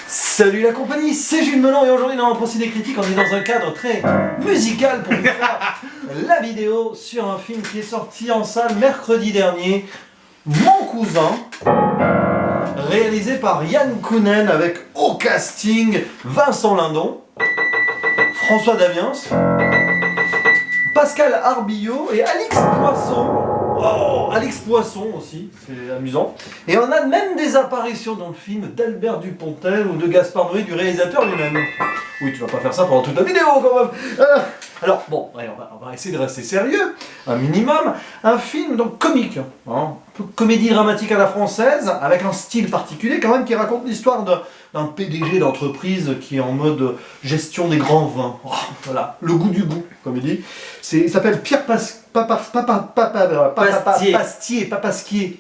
Salut la compagnie, c'est Jules Melon et aujourd'hui dans un procédé critique on est dans un cadre très musical pour vous faire la vidéo sur un film qui est sorti en salle mercredi dernier, Mon cousin, réalisé par Yann Kounen avec au casting Vincent Lindon, François Damiens, Pascal Arbillot et Alix Poisson. Oh, Alix Poisson aussi, c'est amusant. Et on a même des apparitions dans le film d'Albert Dupontel ou de Gaspard Noé, du réalisateur lui-même. Oui, tu vas pas faire ça pendant toute la vidéo quand même. Alors, bon, ouais, on va essayer de rester sérieux, un minimum. Un film donc comique, hein, un peu comédie dramatique à la française, avec un style particulier quand même, qui raconte l'histoire d'un PDG d'entreprise qui est en mode gestion des grands vins. Oh, voilà, le goût du goût, comme il dit. Il s'appelle Pierre Pasquier.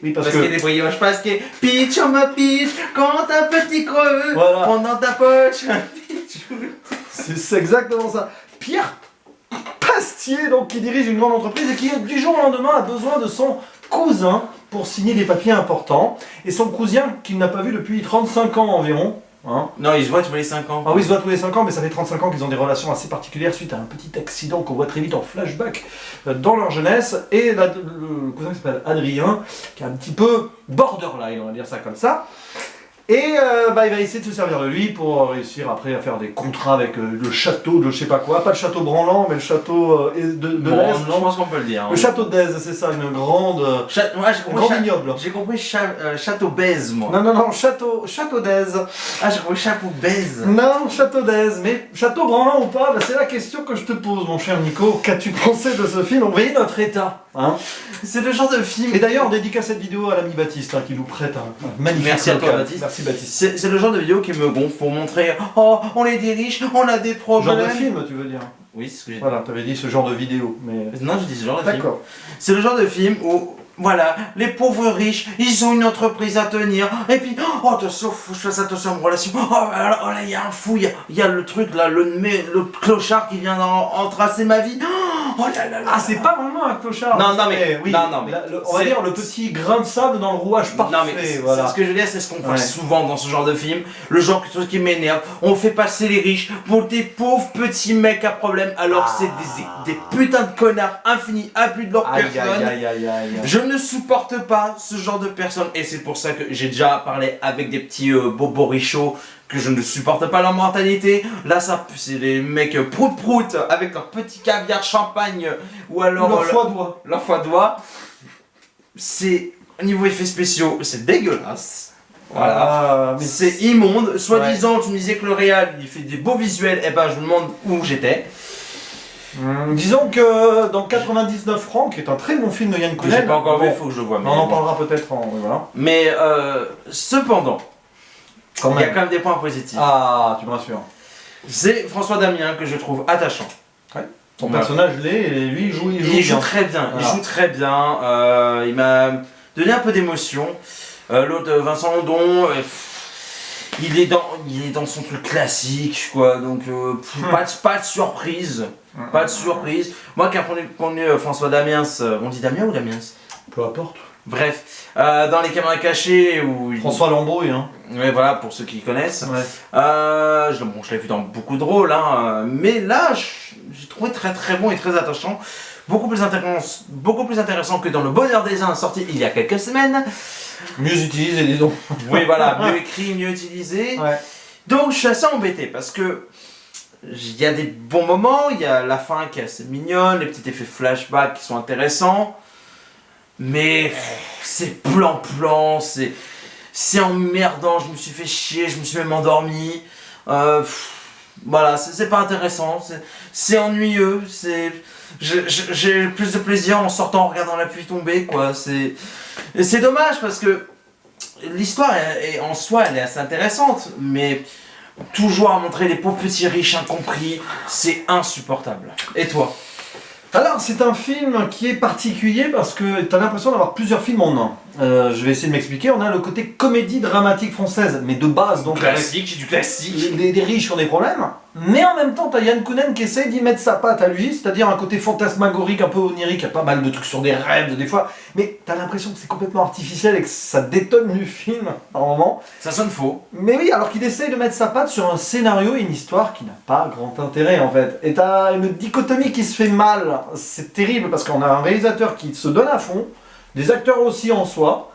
Oui, parce que des brioches pasquier, pitch on ma pitch, quand un petit creux, voilà. Pendant ta poche, C'est exactement ça. Pierre Pastier, donc, qui dirige une grande entreprise et qui, du jour au lendemain, a besoin de son cousin pour signer des papiers importants. Et son cousin, qu'il n'a pas vu depuis 35 ans environ. Hein. Non, ils se voient tous les 5 ans. Ah oui, ils se voient tous les 5 ans, mais ça fait 35 ans qu'ils ont des relations assez particulières suite à un petit accident qu'on voit très vite en flashback dans leur jeunesse. Et le cousin qui s'appelle Adrien, qui est un petit peu borderline, on va dire ça comme ça. Et il va essayer de se servir de lui pour réussir après à faire des contrats avec le château de je sais pas quoi, pas le château branlant, mais le château de Non, l'Est. je pense qu'on peut le dire. Le château d'Aise, c'est ça, une grande, Ouais, j'ai grand vignoble. J'ai compris château baise, moi. Non, château d'Aise. Ah, j'ai compris chapeau baise. Non, château d'Aise, mais château branlant ou pas, c'est la question que je te pose, mon cher Nico. Qu'as-tu pensé de ce film? On voyait notre état, hein. C'est le genre de film. Et d'ailleurs, on dédicace cette vidéo à l'ami Baptiste, hein, qui nous prête un magnifique Merci à toi, local. Baptiste. Merci Baptiste. C'est le genre de vidéo qui me gonfle pour montrer, oh, on est des riches, on a des problèmes. Genre de film, tu veux dire? Oui, c'est ce que j'ai dit. Voilà, t'avais dit ce genre de vidéo, mais... Non, je dis ce genre de film. D'accord. C'est le genre de film où, voilà, les pauvres riches, ils ont une entreprise à tenir, et puis, oh, attention, faut que je fasse attention à mon relation, oh là, il y a un fou, il y a le truc là, le clochard qui vient entracer ma vie, oh là là là. Ah, c'est pas vraiment un clochard. Non, mais, oui. non, mais on va dire le petit grain de sable dans le rouage parfait, non, mais voilà. ce que je veux dire, c'est ce qu'on voit souvent dans ce genre de film, le genre de truc qui m'énerve, on fait passer les riches pour des pauvres petits mecs à problème, alors que c'est des putains de connards infinis, abus de leur personne. Aïe. Je ne supporte pas ce genre de personnes et c'est pour ça que j'ai déjà parlé avec des petits bobos richots que je ne supporte pas leur mentalité. Là, ça, c'est les mecs prout avec leur petit caviar champagne ou alors leur foie d'oie. C'est niveau effets spéciaux, c'est dégueulasse. Voilà, mais c'est immonde. Soi-disant, tu me disais que le réal il fait des beaux visuels. Et ben, je me demande où j'étais. Disons que dans 99 francs, qui est un très bon film de Yann Kounen, J'ai pas encore vu, il faut que je le vois. on en parlera peut-être voilà. Mais cependant, Quand il y a même. quand même des points positifs. Ah, tu me rassures. C'est François Damiens que je trouve attachant. Son personnage l'est, et lui il joue bien. Très bien. Voilà. Il joue très bien. Il m'a donné un peu d'émotion. L'autre, Vincent Lindon, il est dans son truc classique, quoi. Donc pas de surprise. Pas de surprise. Moi qui ai connu François Damiens, on dit Damien ou Damiens? Peu importe. Bref, dans les caméras cachées où François Lambrouille, hein. Ouais, voilà, pour ceux qui connaissent. Ouais. Je l'ai vu dans beaucoup de rôles, hein, mais là, j'ai trouvé très très bon et très attachant. Beaucoup plus intéressant que dans Le Bonheur des uns, sorti il y a quelques semaines. Mieux utilisé, disons. Oui, voilà, mieux écrit, mieux utilisé. Ouais. Donc, je suis assez embêté parce que il y a des bons moments, il y a la fin qui est assez mignonne, les petits effets flashback qui sont intéressants. Mais c'est plan-plan, c'est emmerdant, je me suis fait chier, je me suis même endormi. Voilà, c'est pas intéressant, c'est ennuyeux, j'ai plus de plaisir en sortant en regardant la pluie tomber, quoi. Et c'est dommage parce que l'histoire en soi elle est assez intéressante, mais toujours à montrer les pauvres petits riches incompris, c'est insupportable. Et toi? Alors, c'est un film qui est particulier parce que tu as l'impression d'avoir plusieurs films en un. Je vais essayer de m'expliquer. On a le côté comédie dramatique française, mais de base, donc Classique, du classique. les riches ont des problèmes. Mais en même temps, t'as Yann Kounen qui essaye d'y mettre sa patte à lui, c'est-à-dire un côté fantasmagorique, un peu onirique, il y a pas mal de trucs sur des rêves des fois, mais t'as l'impression que c'est complètement artificiel et que ça détonne du film à un moment. Ça sonne faux. Mais oui, alors qu'il essaye de mettre sa patte sur un scénario et une histoire qui n'a pas grand intérêt en fait. Et t'as une dichotomie qui se fait mal, c'est terrible parce qu'on a un réalisateur qui se donne à fond, des acteurs aussi en soi,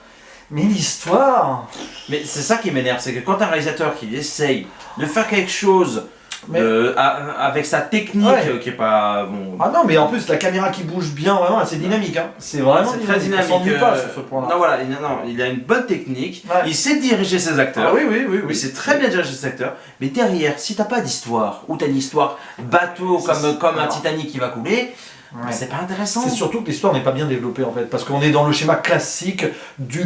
mais l'histoire... Mais c'est ça qui m'énerve, c'est que quand un réalisateur qui essaye de faire quelque chose avec sa technique qui est pas bon. Ah non, mais en plus la caméra qui bouge bien, vraiment, c'est dynamique. Hein. C'est vraiment très dynamique. On s'ennuie pas sur ce point-là. Non, voilà, il a une bonne technique, il sait diriger ses acteurs. Ah, oui. Il sait très bien diriger ses acteurs. Mais derrière, si t'as pas d'histoire, ou t'as une histoire bateau comme un Titanic qui va couler, c'est pas intéressant. C'est surtout que l'histoire n'est pas bien développée en fait, parce qu'on est dans le schéma classique du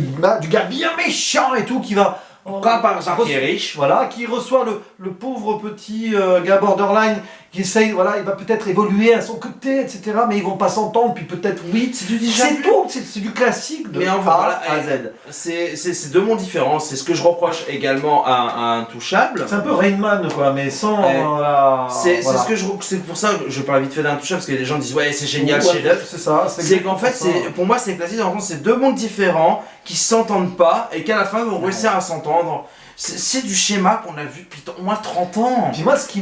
gars bien méchant et tout qui va. Comme par exemple qui est riche. Voilà, qui reçoit le pauvre petit gars borderline qui essaye, voilà, il va peut-être évoluer à son côté, etc. Mais ils vont pas s'entendre, puis peut-être oui. C'est du déjà c'est tout, c'est du classique de mais A à Z. C'est deux mondes différents, c'est ce que je reproche également à Intouchable. C'est un peu Rainman quoi, mais sans c'est pour ça que je parle vite fait d'Intouchable, parce que les gens disent ouais c'est génial, c'est ça. C'est qu'en fait, pour moi c'est classique, dans le fond c'est deux mondes différents qui s'entendent pas et qu'à la fin ils vont réussir à s'entendre. C'est du schéma qu'on a vu depuis au moins 30 ans. Puis moi, ce qui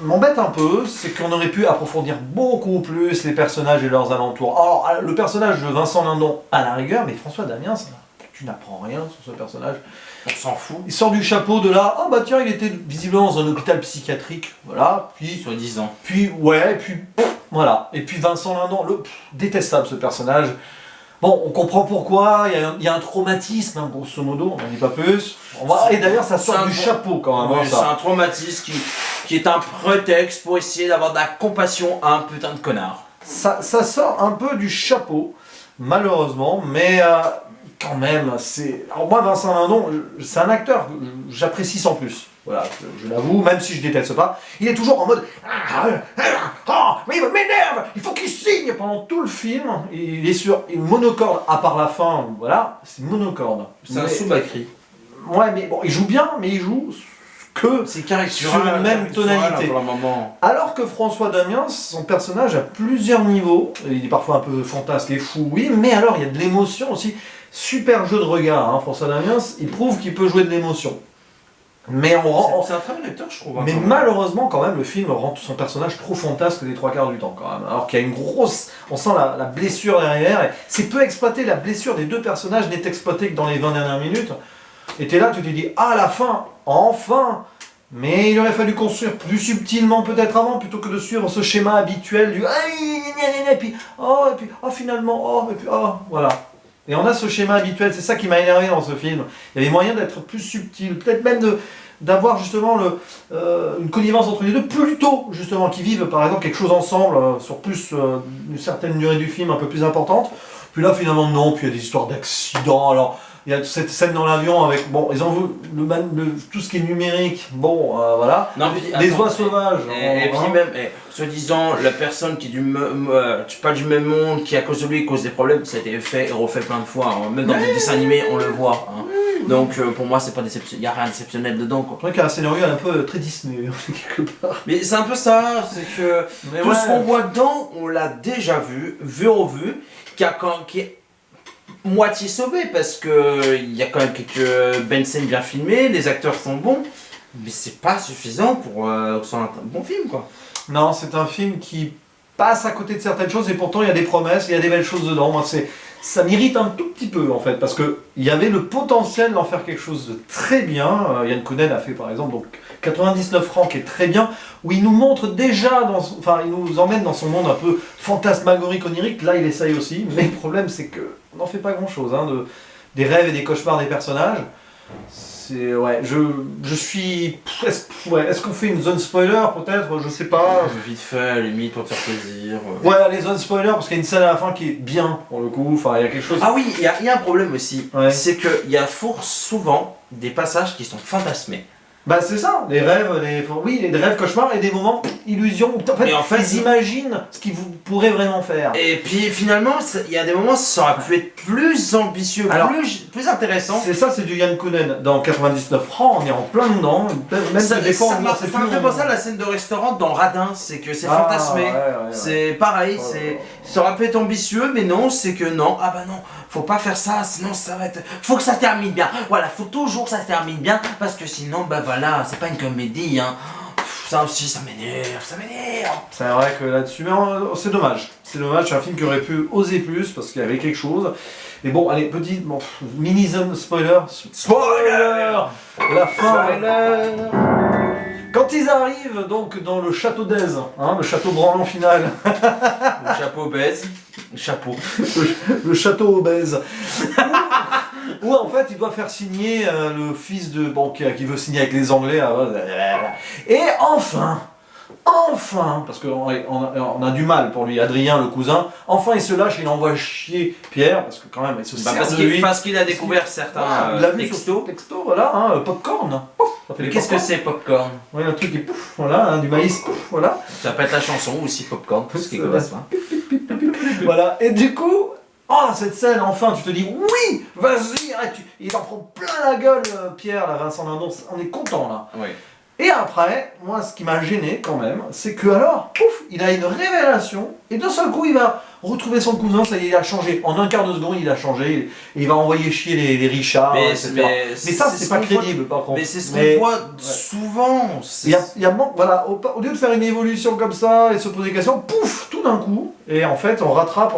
m'embête un peu, c'est qu'on aurait pu approfondir beaucoup plus les personnages et leurs alentours. Alors, le personnage de Vincent Lindon, à la rigueur, mais François Damiens, tu n'apprends rien sur ce personnage. On s'en fout. Il sort du chapeau de là, ah bah tiens, il était visiblement dans un hôpital psychiatrique, voilà. Puis, soi-disant. Puis, voilà. Et puis Vincent Lindon, détestable ce personnage. Bon, on comprend pourquoi, il y a un traumatisme, hein, grosso modo, on n'en dit pas plus. Et d'ailleurs, ça sort du chapeau quand même. Oui, c'est un traumatisme qui est un prétexte pour essayer d'avoir de la compassion à un putain de connard. Ça sort un peu du chapeau, malheureusement, mais quand même, c'est... Alors moi, Vincent Lindon, c'est un acteur que j'apprécie sans plus. Voilà, je l'avoue, même si je déteste pas, il est toujours en mode mais il m'énerve, il faut qu'il signe pendant tout le film. Il est sur une monocorde, à part la fin, voilà, c'est monocorde. C'est un sous-bacri. Ouais, mais bon, il joue bien, mais il joue que sur une même tonalité. Alors que François Damiens, son personnage a plusieurs niveaux. Il est parfois un peu fantasque et fou, oui, mais alors il y a de l'émotion aussi. Super jeu de regard, hein, François Damiens, il prouve qu'il peut jouer de l'émotion. Mais c'est un très bon acteur, je trouve. Mais malheureusement, quand même, le film rend son personnage trop fantasque les 3/4 du temps, quand même. Alors qu'il y a une grosse... On sent la blessure derrière. C'est peu exploité, la blessure des deux personnages n'est exploitée que dans les 20 dernières minutes. Et t'es là, tu te dis, ah, la fin, enfin. Mais il aurait fallu construire plus subtilement peut-être avant, plutôt que de suivre ce schéma habituel du... Et puis, finalement, voilà. Et on a ce schéma habituel, c'est ça qui m'a énervé dans ce film. Il y avait moyen d'être plus subtil, peut-être même d'avoir justement une connivence entre les deux, plutôt justement, qui vivent par exemple quelque chose ensemble, sur plus une certaine durée du film un peu plus importante. Puis là finalement non, puis il y a des histoires d'accidents, alors il y a cette scène dans l'avion avec, bon, ils ont vu tout ce qui est numérique, bon, voilà, non, des oies sauvages. Et puis même, soi-disant, la personne qui est pas du même monde, qui à cause de lui cause des problèmes, ça a été fait et refait plein de fois, hein. Même dans les dessins animés, on le voit. Hein. Donc pour moi, c'est pas il n'y a rien d'exceptionnel dedans. Quoi. C'est vrai qu'il y a un scénario un peu très Disney, quelque part. Mais c'est un peu ça, c'est que tout ce qu'on voit dedans, on l'a déjà vu, revu, qui est moitié sauvé parce que il y a quand même quelques belles scènes bien filmées, les acteurs sont bons, mais c'est pas suffisant pour que ce soit un bon film quoi. Non, c'est un film qui passe à côté de certaines choses et pourtant il y a des promesses, il y a des belles choses dedans. Moi, ça m'irrite un tout petit peu en fait parce que il y avait le potentiel d'en faire quelque chose de très bien. Yann Kounen a fait par exemple donc 99 francs qui est très bien, où il nous montre déjà, il nous emmène dans son monde un peu fantasmagorique, onirique. Là, il essaye aussi, mais le problème c'est que on n'en fait pas grand chose, hein, des rêves et des cauchemars des personnages. Je suis... Est-ce qu'on fait une zone spoiler peut-être? Je sais pas. Vite fait, limite pour te faire plaisir. Ouais, les zones spoiler parce qu'il y a une scène à la fin qui est bien pour le coup, enfin il y a quelque chose... Ah oui, il y a un problème aussi, c'est qu'il y a souvent des passages qui sont fantasmés. Bah c'est ça, les rêves, oui, des rêves cauchemars et des moments illusions. En fait, ils imaginent ce qu'ils pourraient vraiment faire. Et puis finalement, il y a des moments, ça aurait pu être plus ambitieux, alors, plus intéressant. C'est ça, c'est du Yann Kounen. Dans 99 francs, on est en plein dedans. Même ça, des fois, ça m'a fait penser à la scène de restaurant dans Radin, c'est que c'est fantasmé. C'est pareil, ça aurait pu être ambitieux, mais non, c'est que non. Ah bah non, faut pas faire ça, sinon ça va être. Faut que ça termine bien. Voilà, faut toujours que ça termine bien, parce que sinon, bah voilà, c'est pas une comédie, hein. Ça aussi, ça m'énerve. C'est vrai que là-dessus, mais c'est dommage. C'est dommage, c'est un film qui aurait pu oser plus parce qu'il y avait quelque chose. Et bon, allez, petit, mini zone spoiler. Spoiler. La fin. Spoiler. Quand ils arrivent donc dans le château d'Aise, le château branlant final. Le chapeau obèse. Le château obèse. Où en fait il doit faire signer le fils de banquier qui veut signer avec les Anglais. Et enfin, parce qu'on a du mal pour lui, Adrien le cousin, enfin il se lâche, il envoie chier Pierre, parce que quand même il se sert de lui. Parce qu'il a découvert certains textos, voilà, popcorn. Mais qu'est-ce que c'est popcorn? Oui, un truc qui pouf, voilà, du maïs, pouf, voilà. Ça peut être la chanson aussi popcorn, pour ceux qui connaissent pas. Voilà, et du coup, cette scène, enfin, tu te dis, oui, vas-y, il en prend plein la gueule, Pierre, là, Vincent Lindon, on est content, là. Oui. Et après, moi, ce qui m'a gêné, quand même, c'est que alors, pouf, il a une révélation, et d'un seul coup, il va retrouver son cousin, ça y est, il a changé. En un quart de seconde, il a changé, et il va envoyer chier les Richards, etc. Mais ça, c'est pas crédible, par contre. Mais c'est ce qu'on voit souvent. Voilà, au lieu de faire une évolution comme ça, et se poser des questions, pouf, tout d'un coup, et en fait, on rattrape,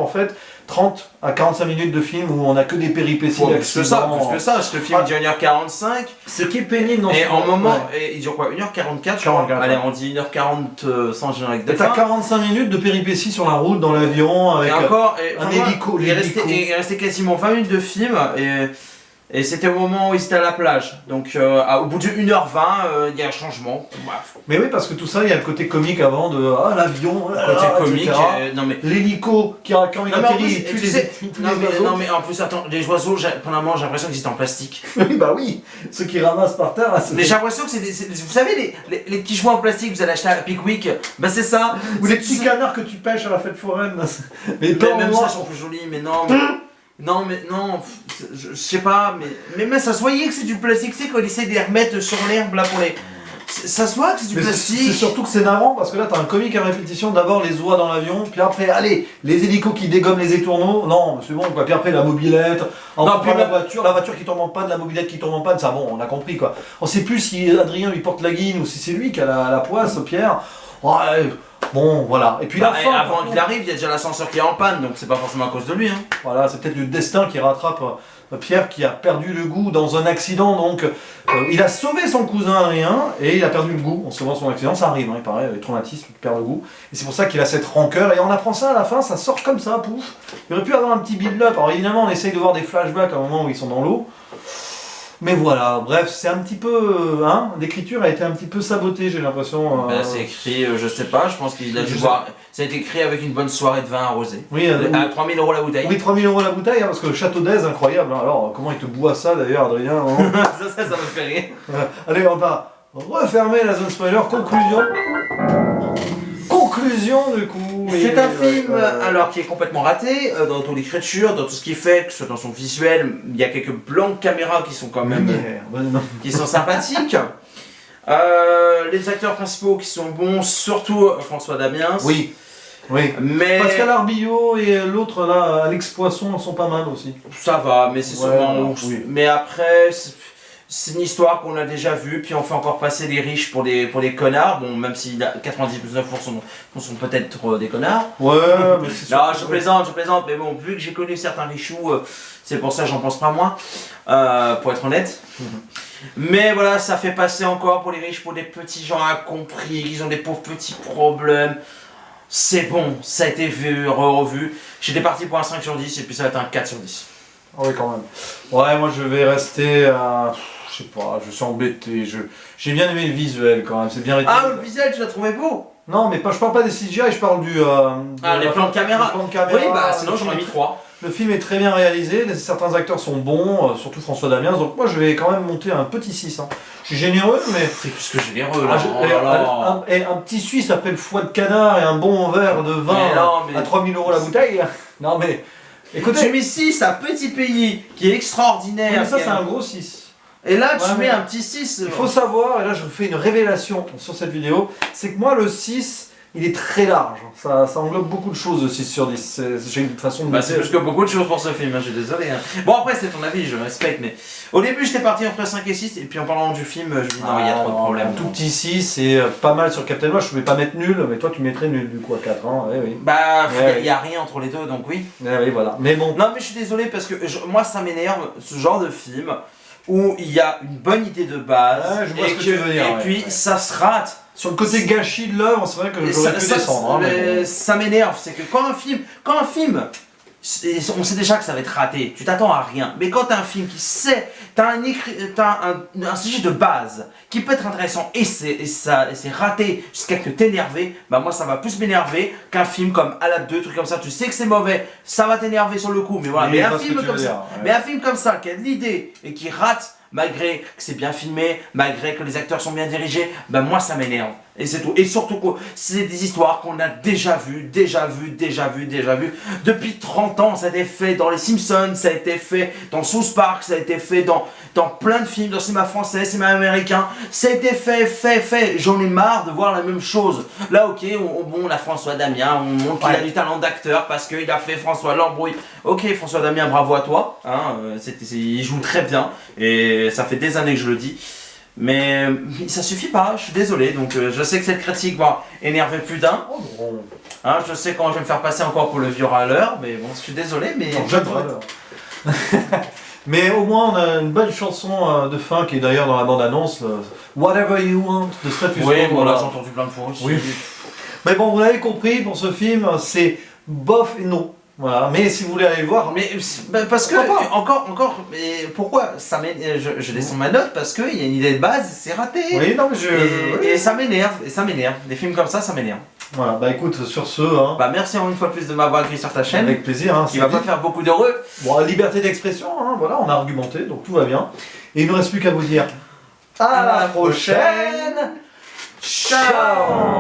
30 à 45 minutes de film où on a que des péripéties. Plus que ça, parce que le film dure 1h45. Ce qui est pénible dans ce moment. Et il dure quoi, 1h44 Allez, on dit 1h40 sans générique de fin. Et t'as 45 minutes de péripéties sur la route, dans l'avion, avec un hélico. Il restait quasiment 20 minutes de film. Et c'était au moment où ils étaient à la plage. Donc au bout de 1h20, il y a un changement. Bref. Mais oui, parce que tout ça, il y a le côté comique avant de l'avion, côté comique, l'hélico qui quand il atterrit, non mais en plus attends, les oiseaux, pendant un moment j'ai l'impression qu'ils étaient en plastique. Oui bah oui, ceux qui ramassent par terre. Là, mais j'ai l'impression que vous savez les petits jouets en plastique que vous allez acheter à Pickwick, bah c'est ça. Ou les petits canards que tu pêches à la fête foraine. Mais même ça ils sont plus jolis, mais non. Non, je sais pas, mais même ça se voyait que c'est du plastique, c'est qu'on essaie de les remettre sur l'herbe là pour les. Ça se voit que c'est du plastique. C'est surtout que c'est marrant parce que là t'as un comique à répétition, d'abord les oies dans l'avion, puis après, allez, les hélicos qui dégomment les étourneaux, non, c'est bon quoi, puis après la mobilette, puis la voiture qui tombe en panne, la mobilette qui tombe en panne, ça bon, on a compris quoi. On sait plus si Adrien lui porte la guine ou si c'est lui qui a la poisse, Pierre. Ouais. Bon, voilà. Et puis la fin. Avant qu'il arrive, il y a déjà l'ascenseur qui est en panne, donc c'est pas forcément à cause de lui. Hein. Voilà, c'est peut-être le destin qui rattrape Pierre qui a perdu le goût dans un accident. Donc, il a sauvé son cousin Adrien et il a perdu le goût en sauvant son accident. Ça arrive, il paraît, les traumatismes, tu perds le goût. Et c'est pour ça qu'il a cette rancœur. Et on apprend ça à la fin, ça sort comme ça, pouf. Il aurait pu avoir un petit build-up. Alors évidemment, on essaye de voir des flashbacks à un moment où ils sont dans l'eau. Mais voilà, bref, c'est un petit peu. L'écriture a été un petit peu sabotée, j'ai l'impression. C'est écrit, je sais pas, je pense qu'il a dû voir. Ça a été écrit avec une bonne soirée de vin arrosé. Oui, à 3000 € la bouteille. Oui, 3000 € la bouteille, parce que le château d'Aise, incroyable. Alors, comment il te boit ça d'ailleurs, Adrien ça me fait rire. Allez, on va refermer la zone spoiler. Conclusion du coup. C'est un film alors qui est complètement raté dans toute l'écriture, dans tout ce qu'il fait, que ce soit dans son visuel. Il y a quelques plans de caméra qui sont quand même qui sont sympathiques. Les acteurs principaux qui sont bons, surtout François Damiens. Oui. Mais Pascal Arbillot et l'autre là, Alex Poisson, sont pas mal aussi. Ça va, mais c'est sûrement. Oui. Mais après. C'est une histoire qu'on a déjà vue, puis on fait encore passer les riches pour des connards, bon, même si 99% sont peut-être des connards. Ouais, mais c'est non, je plaisante, mais bon, vu que j'ai connu certains richoux, c'est pour ça que j'en pense pas moins, pour être honnête. Mais voilà, ça fait passer encore pour les riches, pour des petits gens incompris, ils ont des pauvres petits problèmes. C'est bon, ça a été vu, revu. J'étais parti pour un 5 sur 10, et puis ça va être un 4 sur 10. Ah oui, quand même. Ouais, moi je vais rester à. Je sais pas, je suis embêté. J'ai bien aimé le visuel quand même, c'est bien réalisé. Ah, le visuel, tu l'as trouvé beau? Non, mais je parle pas des CGI, je parle du. Les plans de caméra. Oui, bah sinon j'en ai mis 3. Le film est très bien réalisé, certains acteurs sont bons, surtout François Damiens, donc moi je vais quand même monter un petit 6. Hein. Je suis généreux, mais... C'est plus que généreux là. Un petit Suisse après le foie de canard et un bon verre de vin à 3000 € la bouteille. Non mais, écoutez... Tu mets 6 à petit pays qui est extraordinaire. Oui, mais ça c'est un gros 6. Et là tu mets un petit 6. Il faut savoir, et là je fais une révélation sur cette vidéo, c'est que moi le 6... Il est très large, ça englobe beaucoup de choses, 6 sur 10. J'ai une façon de... c'est plus que beaucoup de choses pour ce film, hein, je suis désolé. Hein. Bon après c'est ton avis, je respecte, mais au début j'étais parti entre 5 et 6, et puis en parlant du film, je me dis non, il y a trop de problèmes. Tout petit 6, c'est pas mal sur Captain Marvel, je ne vais pas mettre nul, mais toi tu mettrais nul du coup à 4 ans, oui. Bah, il n'y a rien entre les deux, donc oui. Oui, voilà, mais bon. Non mais je suis désolé parce que moi ça m'énerve, ce genre de film, où il y a une bonne idée de base, et puis ça se rate. Sur le côté gâchis de l'œuvre, c'est vrai que j'aurais pu descendre. Ça m'énerve, c'est que quand un film, on sait déjà que ça va être raté, tu t'attends à rien. Mais quand t'as un film qui sait, t'as un sujet de base qui peut être intéressant et c'est raté jusqu'à que t'énerver, bah moi ça va plus m'énerver qu'un film comme Aladdin 2, truc comme ça. Tu sais que c'est mauvais, ça va t'énerver sur le coup, mais voilà. Mais un film comme ça, qui a de l'idée et qui rate, malgré que c'est bien filmé, malgré que les acteurs sont bien dirigés, ben moi ça m'énerve. Et c'est tout. Et surtout que c'est des histoires qu'on a déjà vues depuis 30 ans. Ça a été fait dans les Simpsons, ça a été fait dans South Park, ça a été fait dans plein de films, dans le cinéma français, cinéma américain. Ça a été fait. J'en ai marre de voir la même chose. Là, ok, on a François Damiens, on montre qu'il a du talent d'acteur parce qu'il a fait François l'embrouille. Ok, François Damiens, bravo à toi. Hein, il joue très bien et ça fait des années que je le dis. Mais ça suffit pas, je suis désolé, donc je sais que cette critique va énerver plus d'un. Hein, je sais quand je vais me faire passer encore pour le vieux râleur, mais bon, je suis désolé, mais... Mais au moins on a une belle chanson de fin qui est d'ailleurs dans la bande-annonce, Whatever You Want de Status Quo. Oui, voilà, j'ai entendu plein de fois aussi. Oui. Mais bon, vous l'avez compris, pour ce film, c'est bof et non. Voilà, mais si vous voulez aller le voir... Mais parce que, encore, mais pourquoi ça je descends ma note parce qu'il y a une idée de base, c'est raté. Oui, non, mais et ça m'énerve, Des films comme ça m'énerve. Voilà, bah écoute, sur ce... Hein, bah merci une fois plus de m'avoir accueilli sur ta chaîne. Avec plaisir. Hein, qui va pas faire beaucoup d'heureux. Bon, liberté d'expression, hein, voilà, on a argumenté, donc tout va bien. Et il ne nous reste plus qu'à vous dire... À la prochaine. Ciao.